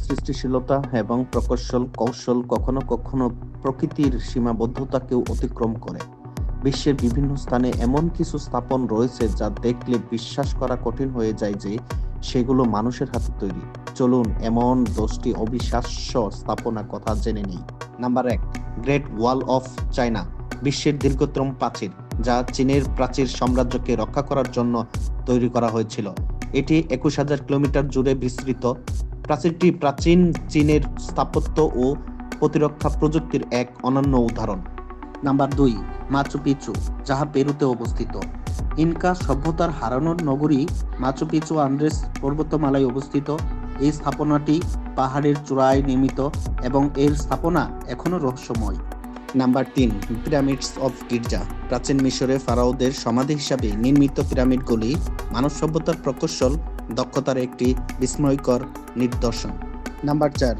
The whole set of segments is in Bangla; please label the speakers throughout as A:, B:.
A: সৃষ্টিশীলতা এবং প্রকৌশল কৌশল কখনো কখনো প্রকৃতির সীমাবদ্ধতাকেও অতিক্রম করে। বিশ্বের বিভিন্ন স্থানে এমন কিছু স্থাপন রয়েছে যা দেখলে বিশ্বাস করা কঠিন হয়ে যায় যে সেগুলো মানুষের হাতে তৈরি। চলুন এমন 10টি অবিশ্বাস্য স্থাপনা কথা জেনে নিই। Number 1, great wall of China, বিশ্বের দীর্ঘতম প্রাচীর, যা চীনের প্রাচীর সাম্রাজ্যকে রক্ষা করার জন্য তৈরি করা হয়েছিল। এটি 21,000 কিলোমিটার জুড়ে বিস্তৃত। প্রাচীরটি প্রাচীন চীনের স্থাপত্য ও প্রতিরক্ষা প্রযুক্তির এক অনন্য উদাহরণ। নাম্বার 2, মাচু পিচু, যাহা পেরুতে অবস্থিত। ইনকা সভ্যতার হারানোর নগরী মাচু পিচু আন্দ্রেস পর্বতমালায় অবস্থিত। এই স্থাপনাটি পাহাড়ের চূড়ায় নির্মিত এবং এর স্থাপনা এখনও রহস্যময়। নাম্বার 3, পিরামিডস অফ গির্জা, প্রাচীন মিশরে ফারাওদের সমাধি হিসাবে নির্মিত পিরামিডগুলি মানব সভ্যতার প্রকৌশল দক্ষতার একটি বিস্ময়কর নিদর্শন। নাম্বার 4,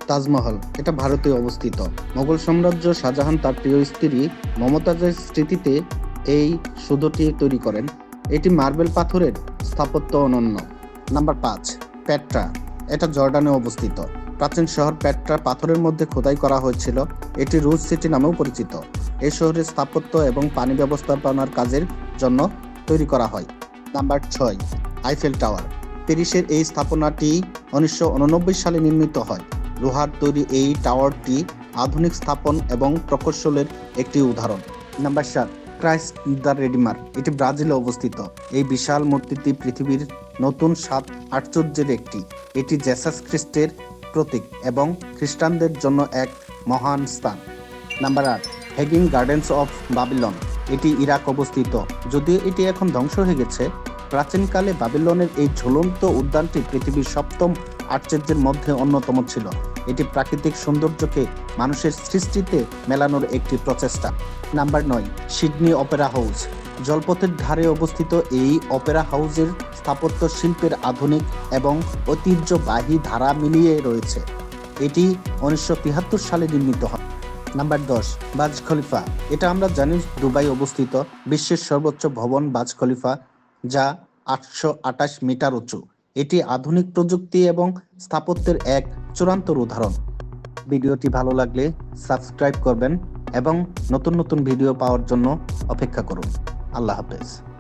A: তাজমহল, এটা ভারতে অবস্থিত। মোগল সাম্রাজ্য শাহজাহান তার প্রিয় স্ত্রী মমতাজের স্মৃতিতে এই সৌধটি তৈরি করেন। এটি মার্বেল পাথরের স্থাপত্য অনন্য। নাম্বার 5, পেট্রা, এটা জর্ডানে অবস্থিত। প্রাচীন শহর পেট্রা পাথরের মধ্যে খোদাই করা হয়েছিল। এটি রুজ সিটি নামেও পরিচিত। এই শহরের স্থাপত্য এবং পানি ব্যবস্থাপনার কাজের জন্য তৈরি করা হয়। নাম্বার 6, আইফেল টাওয়ার, প্যারিসের এই স্থাপনাটি 1989 সালে নির্মিত হয়। লোহার তৈরি এই টাওয়ারটি আধুনিক স্থাপন এবং প্রকৌশলের একটি উদাহরণ। নাম্বার 7, ক্রাইস্ট দ্য রেডিমার, এটি ব্রাজিলে অবস্থিত। এই বিশাল মূর্তিটি পৃথিবীর নতুন 7 আশ্চর্যের একটি। এটি জেসাস খ্রিস্টের প্রতীক এবং খ্রিস্টানদের জন্য এক মহান স্থান। নাম্বার 8, হ্যাগিং গার্ডেন্স অফ বাবিলন, এটি ইরাক অবস্থিত। যদিও এটি এখন ধ্বংস হয়ে গেছে, প্রাচীনকালে বাবিলনের এই ঝুলন্ত উদ্যানটি পৃথিবীর 7ম আশ্চর্যের মধ্যে অন্যতম ছিল। এটি প্রাকৃতিক সৌন্দর্যকে মানুষের সৃষ্টিতে মেলানোর একটি প্রচেষ্টা। নাম্বার 9, সিডনি অপেরা হাউস, জলপথের ধারে অবস্থিত এই অপেরা হাউসের স্থাপত্য শিল্পের আধুনিক এবং ঐতিহ্যবাহী ধারা মিলিয়ে রয়েছে। এটি 1973 সালে নির্মিত হয়। নাম্বার 10, বার্জ খলিফা, এটা আমরা জানি দুবাই অবস্থিত। বিশ্বের সর্বোচ্চ ভবন বার্জ খলিফা, যা 828 মিটার উঁচু। এটি আধুনিক প্রযুক্তি এবং স্থাপত্যের এক চূড়ান্ত উদাহরণ। ভিডিওটি ভালো লাগলে সাবস্ক্রাইব করবেন এবং নতুন নতুন ভিডিও পাওয়ার জন্য অপেক্ষা করুন। আল্লাহ হাফেজ।